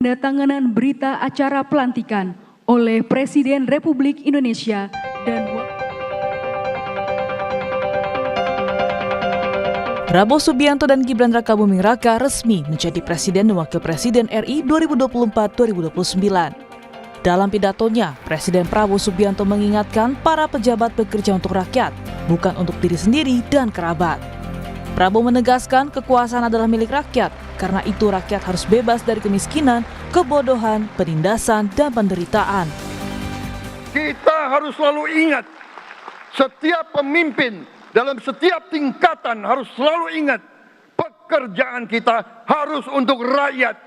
Penandatanganan berita acara pelantikan oleh Presiden Republik Indonesia dan Prabowo Subianto dan Gibran Rakabuming Raka resmi menjadi Presiden dan Wakil Presiden RI 2024-2029. Dalam pidatonya, Presiden Prabowo Subianto mengingatkan para pejabat bekerja untuk rakyat, bukan untuk diri sendiri dan kerabat. Prabowo menegaskan kekuasaan adalah milik rakyat, karena itu rakyat harus bebas dari kemiskinan, kebodohan, penindasan, dan penderitaan. Kita harus selalu ingat, setiap pemimpin dalam setiap tingkatan harus selalu ingat, pekerjaan kita harus untuk rakyat.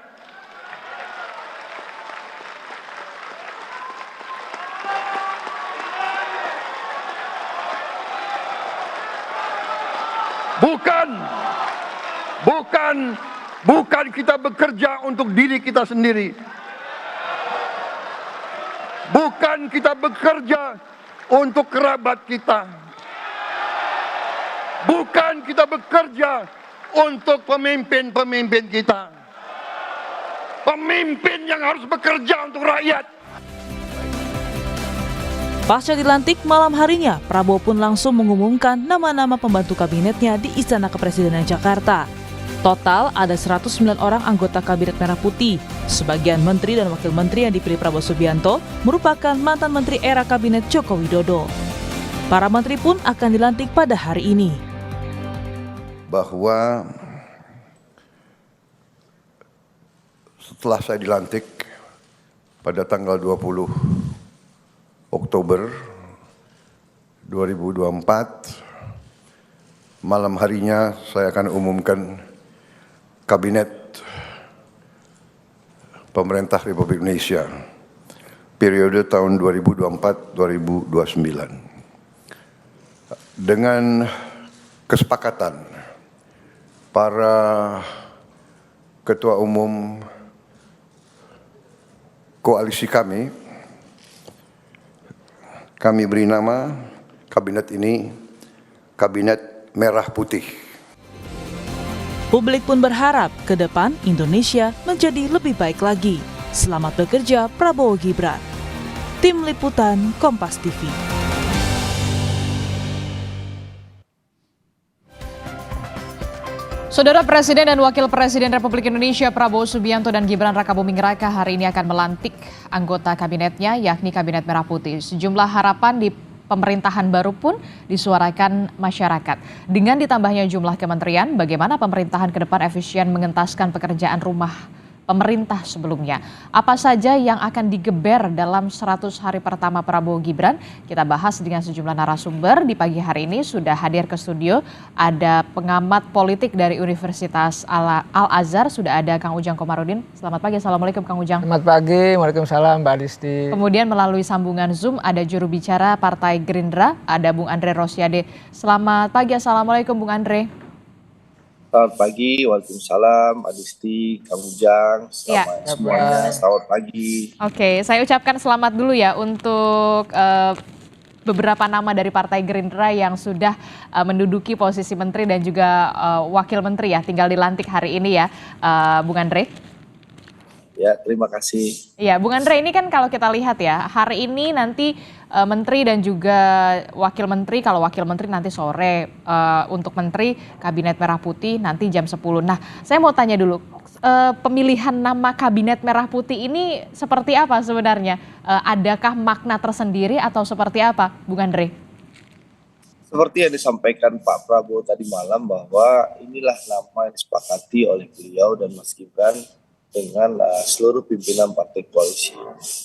Bukan kita bekerja untuk diri kita sendiri. Bukan kita bekerja untuk kerabat kita. Bukan kita bekerja untuk pemimpin-pemimpin kita. Pemimpin yang harus bekerja untuk rakyat. Pasca dilantik malam harinya, Prabowo pun langsung mengumumkan nama-nama pembantu kabinetnya di Istana Kepresidenan Jakarta. Total ada 109 orang anggota Kabinet Merah Putih. Sebagian menteri dan wakil menteri yang dipilih Prabowo Subianto merupakan mantan menteri era Kabinet Joko Widodo. Para menteri pun akan dilantik pada hari ini. Bahwa setelah saya dilantik pada tanggal 20 Oktober 2024, malam harinya saya akan umumkan Kabinet Pemerintah Republik Indonesia periode tahun 2024-2029 dengan kesepakatan para ketua umum koalisi kami beri nama kabinet ini Kabinet Merah Putih. Publik pun berharap ke depan Indonesia menjadi lebih baik lagi. Selamat bekerja Prabowo Gibran. Tim Liputan Kompas TV. Saudara Presiden dan Wakil Presiden Republik Indonesia Prabowo Subianto dan Gibran Rakabuming Raka hari ini akan melantik anggota kabinetnya, yakni Kabinet Merah Putih. Sejumlah harapan di pemerintahan baru pun disuarakan masyarakat. Dengan ditambahnya jumlah kementerian, bagaimana pemerintahan ke depan efisien mengentaskan pekerjaan rumah pemerintah sebelumnya. Apa saja yang akan digeber dalam 100 hari pertama Prabowo Gibran? Kita bahas dengan sejumlah narasumber. Di pagi hari ini sudah hadir ke studio, ada pengamat politik dari Universitas Al-Azhar, sudah ada Kang Ujang Komarudin. Selamat pagi, Assalamualaikum Kang Ujang. Selamat pagi, Waalaikumsalam Mbak Adisti. Kemudian melalui sambungan Zoom ada juru bicara Partai Gerindra, ada Bung Andre Rosiade. Selamat pagi, Assalamualaikum Bung Andre. Selamat pagi, Waalaikumsalam, Adisti, Kang Ujang, selamat semuanya, selamat pagi. Oke, saya ucapkan selamat dulu ya untuk beberapa nama dari Partai Gerindra yang sudah menduduki posisi menteri dan juga wakil menteri ya, tinggal dilantik hari ini ya, Bung Andre. Ya, terima kasih. Ya, Bung Andre, ini kan kalau kita lihat ya, hari ini nanti menteri dan juga wakil menteri, kalau wakil menteri nanti sore, untuk menteri Kabinet Merah Putih nanti jam 10. Nah, saya mau tanya dulu, pemilihan nama Kabinet Merah Putih ini seperti apa sebenarnya? Adakah makna tersendiri atau seperti apa, Bung Andre? Seperti yang disampaikan Pak Prabowo tadi malam bahwa inilah nama yang disepakati oleh beliau dan Mas Gibran dengan seluruh pimpinan partai koalisi.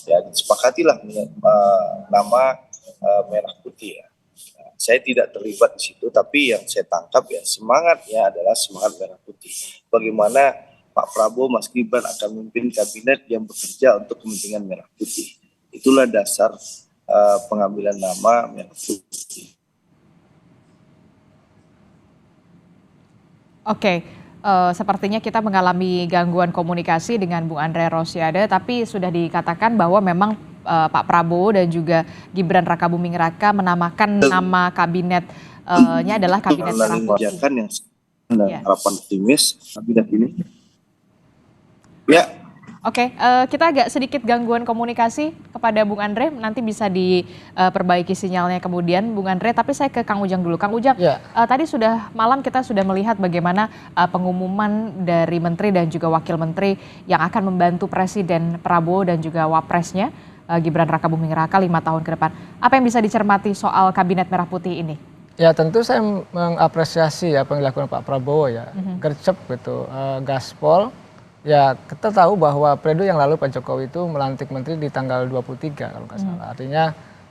Ya, disepakatilah nama Merah Putih ya. Saya tidak terlibat di situ, tapi yang saya tangkap ya semangatnya adalah semangat Merah Putih. Bagaimana Pak Prabowo, Mas Gibran akan memimpin kabinet yang bekerja untuk kepentingan Merah Putih. Itulah dasar pengambilan nama Merah Putih. Oke. Sepertinya kita mengalami gangguan komunikasi dengan Bung Andre Rosiade, tapi sudah dikatakan bahwa memang Pak Prabowo dan juga Gibran Rakabuming Raka menamakan nama kabinetnya adalah Kabinet Merah Putih. Yang harapan optimis kabinet ini. Ya, Oke, kita agak sedikit gangguan komunikasi kepada Bung Andre, nanti bisa diperbaiki sinyalnya kemudian Bung Andre, tapi saya ke Kang Ujang dulu. Kang Ujang, Ya. tadi malam kita sudah melihat bagaimana pengumuman dari Menteri dan juga Wakil Menteri yang akan membantu Presiden Prabowo dan juga Wapresnya, Gibran Rakabuming Raka 5 tahun ke depan. Apa yang bisa dicermati soal Kabinet Merah Putih ini? Ya tentu saya mengapresiasi apa yang dilakukan Pak Prabowo ya, gercep gitu, gaspol. Ya kita tahu bahwa periode yang lalu Pak Jokowi itu melantik menteri di tanggal 23 kalau nggak salah. Artinya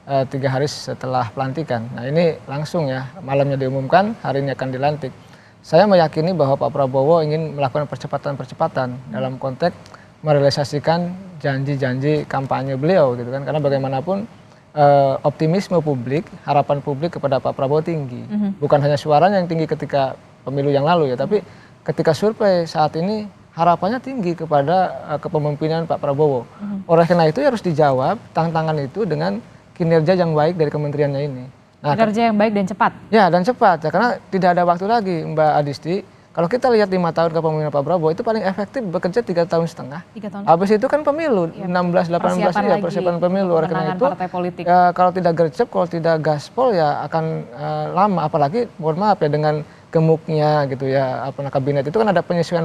3 hari setelah pelantikan. Nah ini langsung ya, malamnya diumumkan, hari ini akan dilantik. Saya meyakini bahwa Pak Prabowo ingin melakukan percepatan-percepatan dalam konteks merealisasikan janji-janji kampanye beliau gitu kan. Karena bagaimanapun optimisme publik, harapan publik kepada Pak Prabowo tinggi. Bukan hanya suaranya yang tinggi ketika pemilu yang lalu ya, tapi ketika survei saat ini harapannya tinggi kepada kepemimpinan Pak Prabowo. Oleh karena itu harus dijawab tantangan itu dengan kinerja yang baik dari kementeriannya ini. Nah, Kinerja yang baik dan cepat. Ya dan cepat ya, karena tidak ada waktu lagi Mbak Adisti. Kalau kita lihat 5 tahun kepemimpinan Pak Prabowo itu paling efektif bekerja 3 tahun setengah. 3 tahun. Habis itu kan pemilu, 16, 18 ya persiapan pemilu. Oleh karena itu partai politik. ya, kalau tidak gercep, kalau tidak gaspol ya akan lama. Apalagi mohon maaf ya dengan gemuknya gitu ya kabinet itu kan ada penyesuaian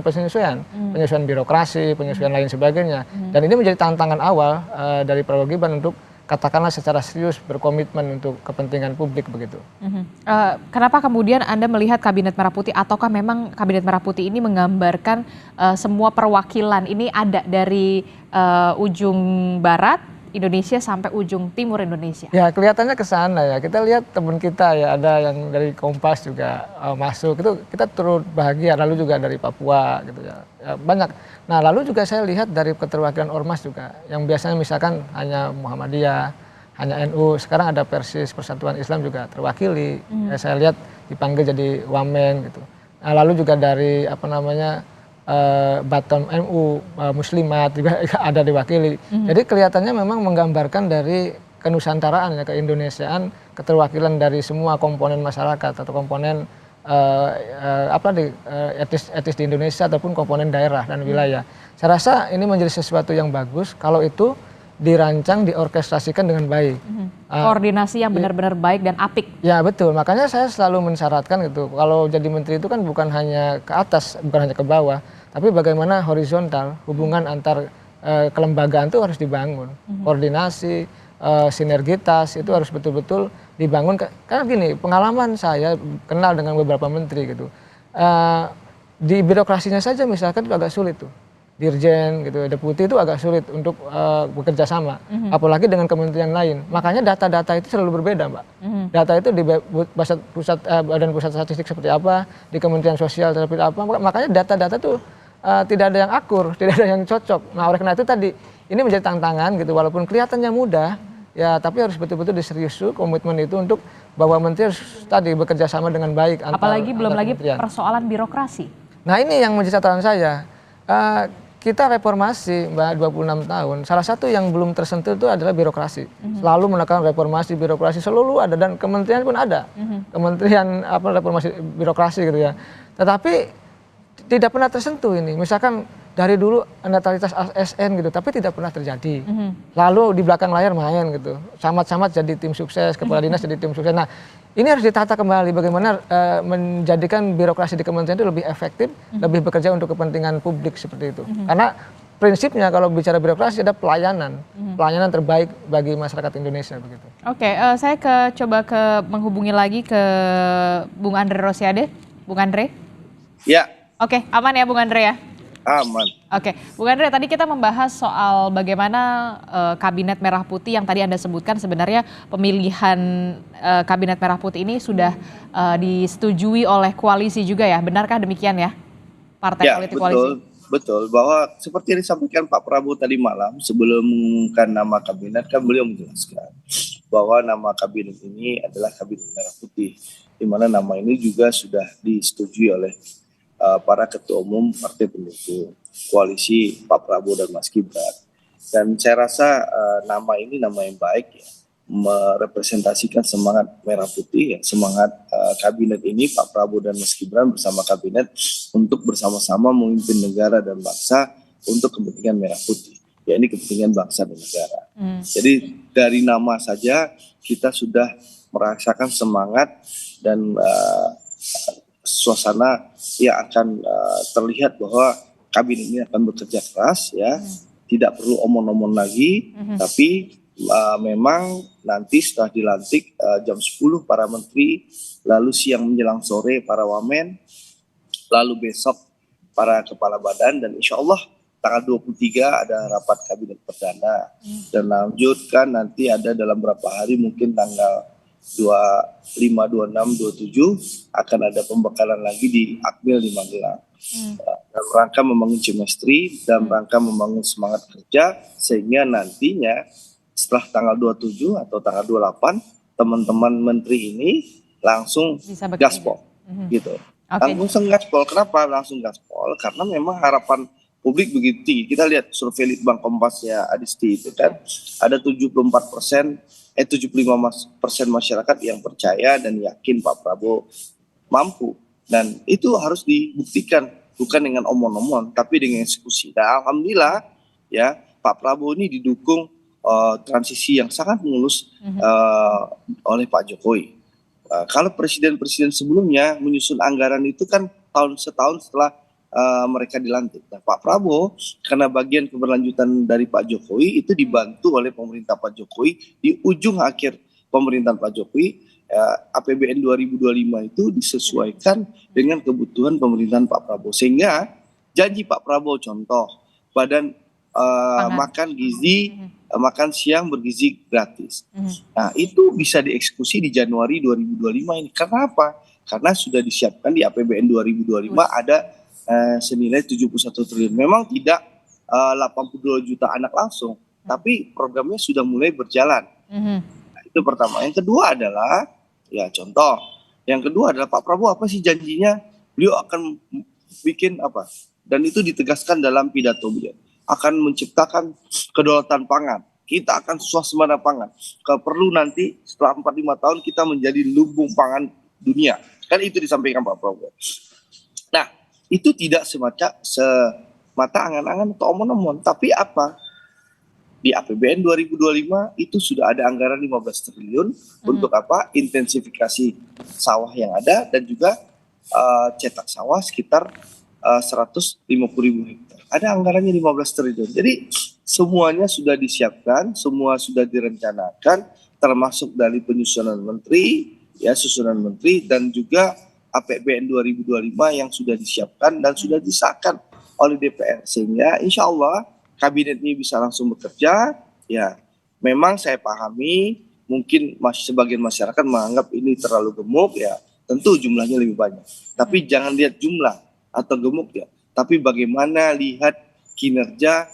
birokrasi, penyesuaian lain sebagainya. Dan ini menjadi tantangan awal dari Prabowo Gibran untuk katakanlah secara serius berkomitmen untuk kepentingan publik begitu. Kenapa kemudian Anda melihat Kabinet Merah Putih ataukah memang Kabinet Merah Putih ini menggambarkan semua perwakilan ini ada dari ujung barat Indonesia sampai ujung timur Indonesia? Ya kelihatannya ke sana ya. Kita lihat teman kita ya, ada yang dari Kompas juga masuk. Itu kita turut bahagia. Lalu juga dari Papua gitu ya. Banyak. Nah lalu juga saya lihat dari keterwakilan Ormas juga. Yang biasanya misalkan hanya Muhammadiyah, hanya NU. Sekarang ada Persis, Persatuan Islam juga terwakili. Saya lihat dipanggil jadi Wamen gitu. Nah lalu juga dari Baton MU, Muslimat juga ada diwakili. Jadi kelihatannya memang menggambarkan dari kenusantaraan ya, keindonesiaan, keterwakilan dari semua komponen masyarakat atau komponen etis di Indonesia ataupun komponen daerah dan wilayah. Saya rasa ini menjadi sesuatu yang bagus kalau itu dirancang, diorkestrasikan dengan baik. Koordinasi yang benar-benar baik dan apik. Ya betul, makanya saya selalu mensyaratkan gitu, kalau jadi menteri itu kan bukan hanya ke atas, bukan hanya ke bawah, tapi bagaimana horizontal, hubungan antar kelembagaan itu harus dibangun. Koordinasi, sinergitas itu harus betul-betul dibangun. Karena gini, pengalaman saya kenal dengan beberapa menteri gitu. Di birokrasinya saja misalkan itu agak sulit tuh. Dirjen gitu, deputi itu agak sulit untuk bekerja sama, apalagi dengan kementerian lain. Makanya data-data itu selalu berbeda, Mbak. Data itu di Badan Pusat Statistik seperti apa, di Kementerian Sosial seperti apa. Makanya data-data itu tidak ada yang akur, tidak ada yang cocok. Nah, oleh karena itu tadi ini menjadi tantangan gitu, walaupun kelihatannya mudah, ya tapi harus betul-betul diseriusi komitmen itu untuk bahwa menteri harus tadi bekerja sama dengan baik. Apalagi belum lagi persoalan birokrasi. Nah, ini yang menjadi catatan saya. Kita reformasi Mbak 26 tahun, salah satu yang belum tersentuh itu adalah birokrasi. Selalu menekan reformasi birokrasi, selalu ada dan kementerian pun ada. Kementerian reformasi birokrasi gitu ya. Tetapi tidak pernah tersentuh ini. Misalkan dari dulu netralitas ASN gitu, tapi tidak pernah terjadi. Lalu di belakang layar main gitu. Camat-camat jadi tim sukses, kepala dinas jadi tim sukses. Nah, ini harus ditata kembali bagaimana menjadikan birokrasi di kementerian itu lebih efektif, lebih bekerja untuk kepentingan publik seperti itu. Karena prinsipnya kalau bicara birokrasi ada pelayanan terbaik bagi masyarakat Indonesia begitu. Oke, saya coba menghubungi lagi ke Bung Andre Rosiade. Bung Andre? Ya. Oke, aman ya Bung Andre ya? Aman. Oke, Bung Andre, tadi kita membahas soal bagaimana Kabinet Merah Putih yang tadi Anda sebutkan sebenarnya pemilihan Kabinet Merah Putih ini sudah disetujui oleh koalisi juga ya, benarkah demikian ya? Partai politik koalisi. Betul, bahwa seperti yang disampaikan Pak Prabowo tadi malam sebelum mengumumkan nama kabinet kan beliau menjelaskan bahwa nama kabinet ini adalah Kabinet Merah Putih, di mana nama ini juga sudah disetujui oleh para ketua umum partai pendukung koalisi Pak Prabowo dan Mas Gibran. Dan saya rasa nama ini nama yang baik ya, merepresentasikan semangat merah putih ya, semangat kabinet ini Pak Prabowo dan Mas Gibran bersama kabinet untuk bersama-sama memimpin negara dan bangsa untuk kepentingan merah putih, ya ini kepentingan bangsa dan negara. Jadi dari nama saja kita sudah merasakan semangat dan suasana yang akan terlihat bahwa kabinet ini akan bekerja keras, ya, tidak perlu omong-omong lagi, tapi memang nanti setelah dilantik jam 10 para menteri, lalu siang menjelang sore para wamen, lalu besok para kepala badan, dan insya Allah tanggal 23 ada rapat kabinet perdana, dan lanjutkan nanti ada dalam beberapa hari mungkin tanggal 25, 26, 27 akan ada pembekalan lagi di Akmil di Magelang. Dalam rangka membangun chemistry, dalam rangka membangun semangat kerja, sehingga nantinya setelah tanggal 27 atau tanggal 28 teman-teman menteri ini langsung gaspol, gitu. Langsung gaspol. Kenapa langsung gaspol? Karena memang harapan publik begitu tinggi. Kita lihat survei Litbang Kompasnya Adisti itu kan ada 75% masyarakat yang percaya dan yakin Pak Prabowo mampu, dan itu harus dibuktikan bukan dengan omong-omong tapi dengan eksekusi. Dan alhamdulillah ya Pak Prabowo ini didukung transisi yang sangat mulus oleh Pak Jokowi. Kalau presiden-presiden sebelumnya menyusun anggaran itu kan setahun setelah mereka dilantik. Nah, Pak Prabowo karena bagian keberlanjutan dari Pak Jokowi itu dibantu oleh pemerintah Pak Jokowi di ujung akhir pemerintahan Pak Jokowi. APBN 2025 itu disesuaikan dengan kebutuhan pemerintahan Pak Prabowo, sehingga janji Pak Prabowo contoh badan makan siang bergizi gratis. Nah, itu bisa dieksekusi di Januari 2025 ini. Karena apa? Karena sudah disiapkan di APBN 2025 ada senilai 71 triliun. Memang tidak 82 juta anak langsung, tapi programnya sudah mulai berjalan. Nah, itu pertama. Yang kedua adalah, ya contoh, yang kedua adalah Pak Prabowo apa sih janjinya? Beliau akan bikin apa? Dan itu ditegaskan dalam pidato beliau. Akan menciptakan kedaulatan pangan. Kita akan swasembada pangan. Kalau perlu nanti setelah 4-5 tahun kita menjadi lumbung pangan dunia. Kan itu disampaikan Pak Prabowo. Nah, itu tidak semata angan-angan atau omong-omong, tapi apa? Di APBN 2025 itu sudah ada anggaran 15 triliun untuk apa? Intensifikasi sawah yang ada dan juga cetak sawah sekitar 150.000 hektar. Ada anggarannya 15 triliun. Jadi semuanya sudah disiapkan, semua sudah direncanakan, termasuk dari penyusunan menteri, ya susunan menteri, dan juga APBN 2025 yang sudah disiapkan dan sudah disahkan oleh DPR, sehingga insya Allah kabinet ini bisa langsung bekerja. Ya, memang saya pahami mungkin sebagian masyarakat menganggap ini terlalu gemuk, ya tentu jumlahnya lebih banyak. Tapi jangan lihat jumlah atau gemuk ya, tapi bagaimana lihat kinerja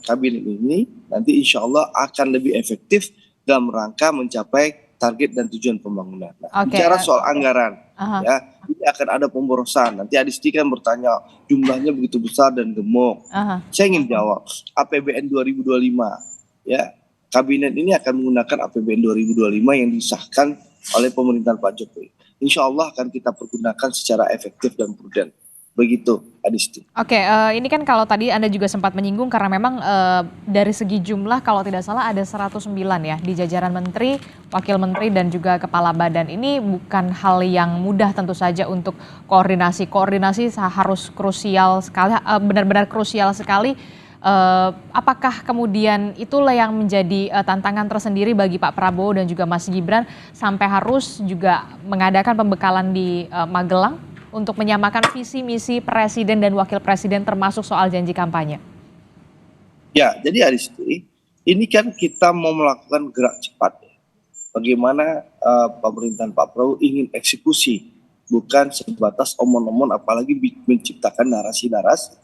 kabinet ini nanti insya Allah akan lebih efektif dalam rangka mencapai target dan tujuan pembangunan. Nah, bicara soal anggaran, ya ini akan ada pemborosan. Nanti Adisti kan bertanya jumlahnya begitu besar dan gemuk. Saya ingin jawab, APBN 2025, ya kabinet ini akan menggunakan APBN 2025 yang disahkan oleh pemerintahan Pak Jokowi. Insya Allah akan kita pergunakan secara efektif dan prudent. Begitu, Adisti. Oke, ini kan kalau tadi Anda juga sempat menyinggung karena memang dari segi jumlah kalau tidak salah ada 109 ya di jajaran menteri, wakil menteri dan juga kepala badan. Ini bukan hal yang mudah tentu saja untuk koordinasi. Koordinasi harus krusial sekali, benar-benar krusial sekali. Apakah kemudian itulah yang menjadi tantangan tersendiri bagi Pak Prabowo dan juga Mas Gibran sampai harus juga mengadakan pembekalan di Magelang untuk menyamakan visi misi presiden dan wakil presiden termasuk soal janji kampanye? Ya, jadi Aristi, ini kan kita mau melakukan gerak cepat. Bagaimana pemerintahan Pak Prabowo ingin eksekusi, bukan sebatas omong-omong apalagi menciptakan narasi-narasi.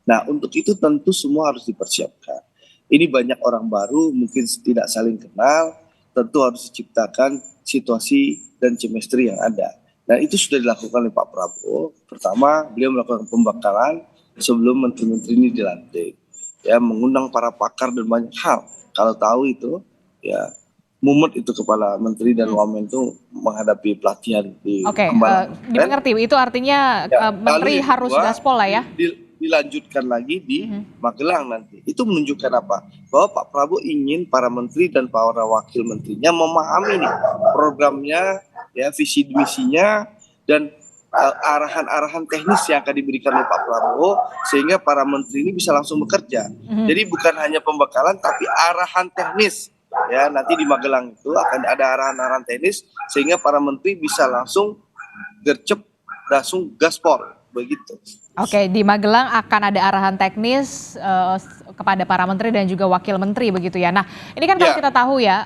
Nah, untuk itu tentu semua harus dipersiapkan. Ini banyak orang baru, mungkin tidak saling kenal, tentu harus diciptakan situasi dan chemistry yang ada. Nah, itu sudah dilakukan oleh Pak Prabowo. Pertama, beliau melakukan pembekalan sebelum menteri-menteri ini dilantik. Ya, mengundang para pakar dan banyak hal. Kalau tahu itu, ya mumet itu kepala menteri dan wamen itu menghadapi pelatihan di Hambalang. Dimengerti. Itu artinya ya, menteri harus gaspol lah ya? dilanjutkan lagi di Magelang nanti. Itu menunjukkan apa? Bahwa Pak Prabowo ingin para menteri dan para wakil menterinya memahami nih programnya, ya visi misinya dan arahan-arahan teknis yang akan diberikan oleh Pak Prabowo sehingga para menteri ini bisa langsung bekerja. Jadi bukan hanya pembekalan tapi arahan teknis. Ya, nanti di Magelang itu akan ada arahan-arahan teknis sehingga para menteri bisa langsung gercep, langsung gaspol begitu. Oke, di Magelang akan ada arahan teknis kepada para menteri dan juga wakil menteri begitu ya. Nah, ini kan kalau kita tahu ya,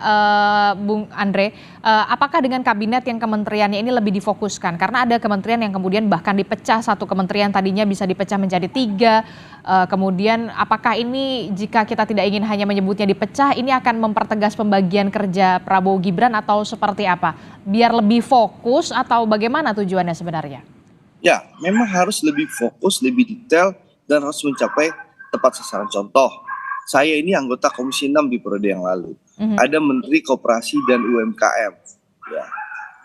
Bung Andre, apakah dengan kabinet yang kementeriannya ini lebih difokuskan? Karena ada kementerian yang kemudian bahkan dipecah, satu kementerian tadinya bisa dipecah menjadi 3. Kemudian apakah ini jika kita tidak ingin hanya menyebutnya dipecah, ini akan mempertegas pembagian kerja Prabowo Gibran atau seperti apa? Biar lebih fokus atau bagaimana tujuannya sebenarnya? Ya, memang harus lebih fokus, lebih detail, dan harus mencapai tepat sasaran. Contoh, saya ini anggota Komisi 6 di periode yang lalu. Ada Menteri Koperasi dan UMKM. Ya.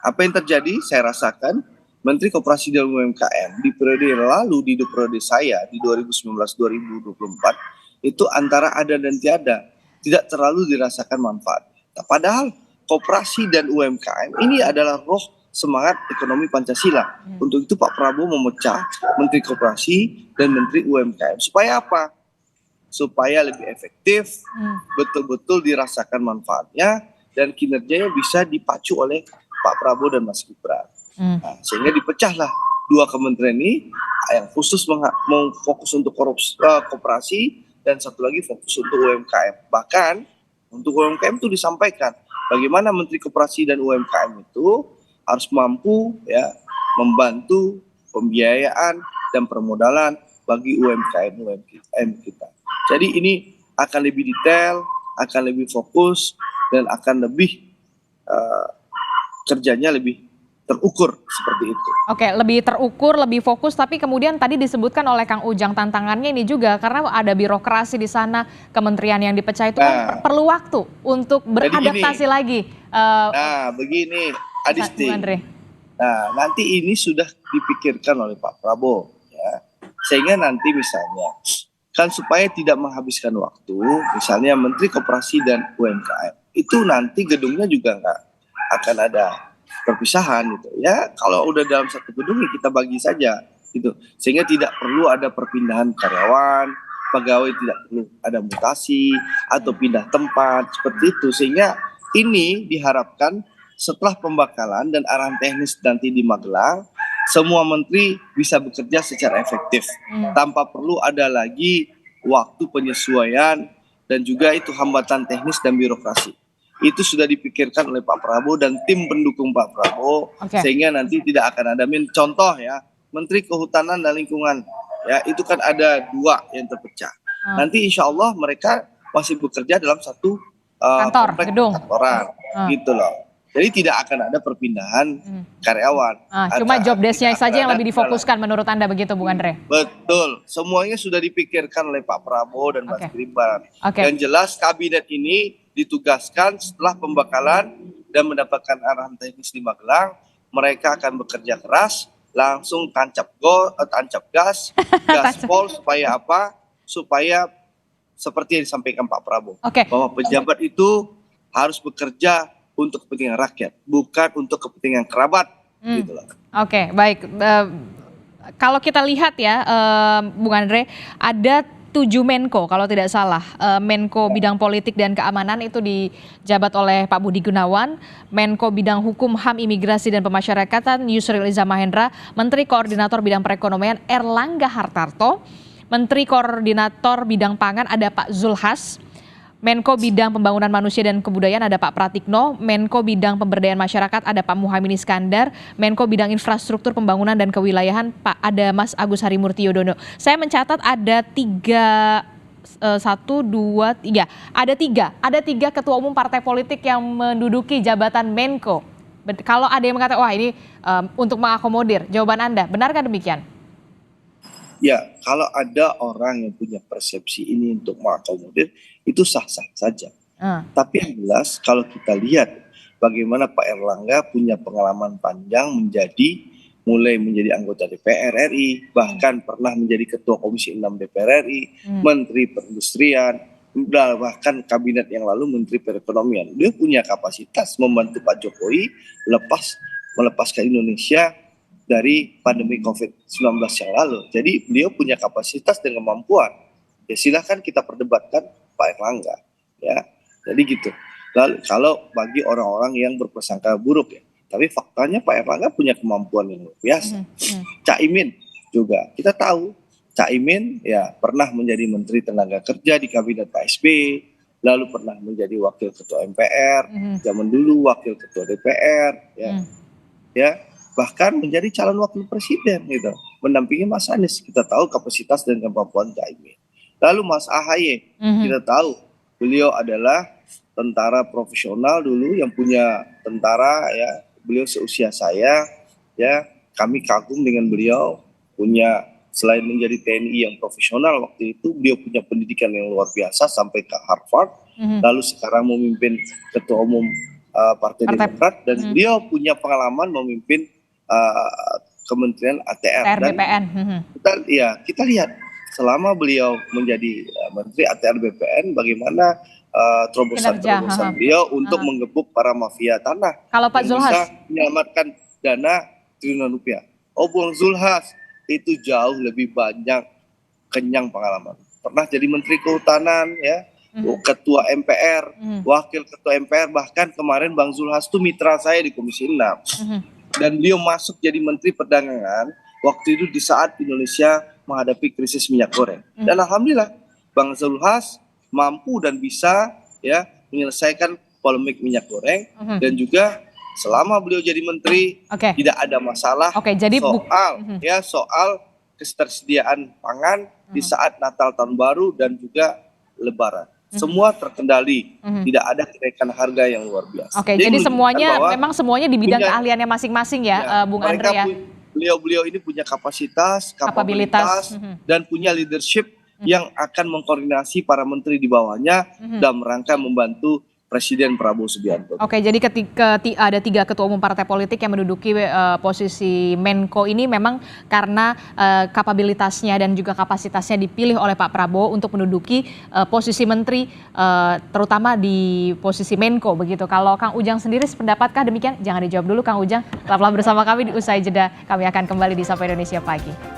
Apa yang terjadi? Saya rasakan Menteri Koperasi dan UMKM di periode yang lalu, di periode saya, di 2019-2024, itu antara ada dan tiada. Tidak terlalu dirasakan manfaat. Nah, padahal koperasi dan UMKM ini adalah roh semangat ekonomi Pancasila. Untuk itu Pak Prabowo memecah Menteri Koperasi dan Menteri UMKM. Supaya apa? Supaya lebih efektif, betul-betul dirasakan manfaatnya, dan kinerjanya bisa dipacu oleh Pak Prabowo dan Mas Gibran. Nah, sehingga dipecahlah 2 kementerian ini, yang khusus mau fokus untuk koperasi, dan satu lagi fokus untuk UMKM. Bahkan untuk UMKM itu disampaikan bagaimana Menteri Koperasi dan UMKM itu harus mampu ya membantu pembiayaan dan permodalan bagi UMKM kita. Jadi ini akan lebih detail, akan lebih fokus, dan akan lebih kerjanya lebih terukur seperti itu. Oke, lebih terukur, lebih fokus, tapi kemudian tadi disebutkan oleh Kang Ujang tantangannya ini juga karena ada birokrasi di sana, kementerian yang dipecah itu kan perlu waktu untuk beradaptasi lagi. Nah, begini, Adisti. Nah, nanti ini sudah dipikirkan oleh Pak Prabowo, ya. Sehingga nanti misalnya kan supaya tidak menghabiskan waktu, misalnya Menteri Koperasi dan UMKM itu nanti gedungnya juga nggak akan ada perpisahan gitu ya. Kalau udah dalam satu gedung ya kita bagi saja gitu, sehingga tidak perlu ada perpindahan karyawan, pegawai tidak perlu ada mutasi atau pindah tempat seperti itu, sehingga ini diharapkan setelah pembekalan dan arahan teknis nanti di Magelang, semua menteri bisa bekerja secara efektif tanpa perlu ada lagi waktu penyesuaian dan juga itu hambatan teknis dan birokrasi. Itu sudah dipikirkan oleh Pak Prabowo dan tim pendukung Pak Prabowo, sehingga nanti tidak akan ada contoh ya, Menteri Kehutanan dan Lingkungan ya, itu kan ada 2 yang terpecah. Nanti insya Allah mereka masih bekerja dalam satu kantor, gedung, kantoran gitu loh. Jadi tidak akan ada perpindahan karyawan. Cuma job desk-nya saja yang lebih difokuskan menurut Anda begitu, Bung Andre? Betul, semuanya sudah dipikirkan oleh Pak Prabowo dan Mas Gibran. Yang jelas kabinet ini ditugaskan setelah pembekalan dan mendapatkan arahan teknis di Magelang, mereka akan bekerja keras, langsung tancap gas, gaspol supaya apa? Supaya seperti yang disampaikan Pak Prabowo, bahwa pejabat itu harus bekerja untuk kepentingan rakyat, bukan untuk kepentingan kerabat. Gitu lah. Oke, baik. Kalau kita lihat ya, Bung Andre, ada 7 Menko kalau tidak salah. Menko bidang politik dan keamanan itu dijabat oleh Pak Budi Gunawan, Menko bidang hukum, HAM, imigrasi dan pemasyarakatan Yusril Iza Mahendra, Menteri Koordinator bidang perekonomian Erlangga Hartarto, Menteri Koordinator bidang pangan ada Pak Zulhas, Menko Bidang Pembangunan Manusia dan Kebudayaan ada Pak Pratikno, Menko Bidang Pemberdayaan Masyarakat ada Pak Muhaimin Iskandar, Menko Bidang Infrastruktur Pembangunan dan Kewilayahan ada Mas Agus Harimurti Yudhoyono. Saya mencatat ada 3 ketua umum partai politik yang menduduki jabatan Menko. Kalau ada yang mengatakan wah ini untuk mengakomodir, jawaban Anda benarkah demikian? Ya, kalau ada orang yang punya persepsi ini untuk mengakomodir, itu sah-sah saja. Tapi yang jelas kalau kita lihat bagaimana Pak Erlangga punya pengalaman panjang menjadi mulai menjadi anggota DPR RI, bahkan pernah menjadi Ketua Komisi 6 DPR RI, Menteri Perindustrian, bahkan kabinet yang lalu Menteri Perekonomian. Dia punya kapasitas membantu Pak Jokowi melepaskan Indonesia dari pandemi COVID-19 yang lalu. Jadi beliau punya kapasitas dan kemampuan. Ya silahkan kita perdebatkan Pak Erlangga. Ya, jadi gitu. Lalu kalau bagi orang-orang yang berprasangka buruk ya, tapi faktanya Pak Erlangga punya kemampuan yang luar biasa. Caimin juga kita tahu, Caimin ya pernah menjadi Menteri Tenaga Kerja di kabinet Pak SBY, lalu pernah menjadi Wakil Ketua MPR, zaman dulu Wakil Ketua DPR, ya bahkan menjadi calon Wakil Presiden gitu, mendampingi Mas Anies. Kita tahu kapasitas dan kemampuan Caimin. Lalu Mas AHY, kita tahu beliau adalah tentara profesional dulu yang punya tentara ya. Beliau seusia saya, ya kami kagum dengan beliau, punya selain menjadi TNI yang profesional waktu itu, beliau punya pendidikan yang luar biasa sampai ke Harvard, lalu sekarang memimpin Ketua Umum Partai Demokrat, dan beliau punya pengalaman memimpin Kementerian ATR. Dan BPN. kita lihat selama beliau menjadi Menteri ATR BPN, bagaimana terobosan-terobosan beliau untuk menggebuk para mafia tanah. Kalau Pak Zulhas bisa menyelamatkan dana triliunan rupiah. Oh, Bung Zulhas itu jauh lebih banyak kenyang pengalaman. Pernah jadi Menteri Kehutanan, ya, Ketua MPR, Wakil Ketua MPR, bahkan kemarin Bang Zulhas itu mitra saya di Komisi 6. Dan beliau masuk jadi Menteri Perdagangan waktu itu di saat Indonesia menghadapi krisis minyak goreng. Dan alhamdulillah Bang Zulhas mampu dan bisa ya menyelesaikan polemik minyak goreng, dan juga selama beliau jadi menteri tidak ada masalah jadi soal ketersediaan pangan di saat Natal Tahun Baru dan juga Lebaran. Semua terkendali, tidak ada kenaikan harga yang luar biasa. Jadi semuanya memang semuanya di bidang keahliannya masing-masing ya, Bung Andre ya. Beliau ini punya kapasitas, kapabilitas, dan punya leadership yang akan mengkoordinasi para menteri di bawahnya dalam rangka membantu Presiden Prabowo Subianto. Jadi ketika ada 3 ketua umum partai politik yang menduduki posisi Menko ini memang karena kapabilitasnya dan juga kapasitasnya dipilih oleh Pak Prabowo untuk menduduki posisi menteri, terutama di posisi Menko begitu. Kalau Kang Ujang sendiri sependapatkah demikian? Jangan dijawab dulu Kang Ujang. Tetaplah bersama kami di Usai Jeda. Kami akan kembali di Sapa Indonesia Pagi.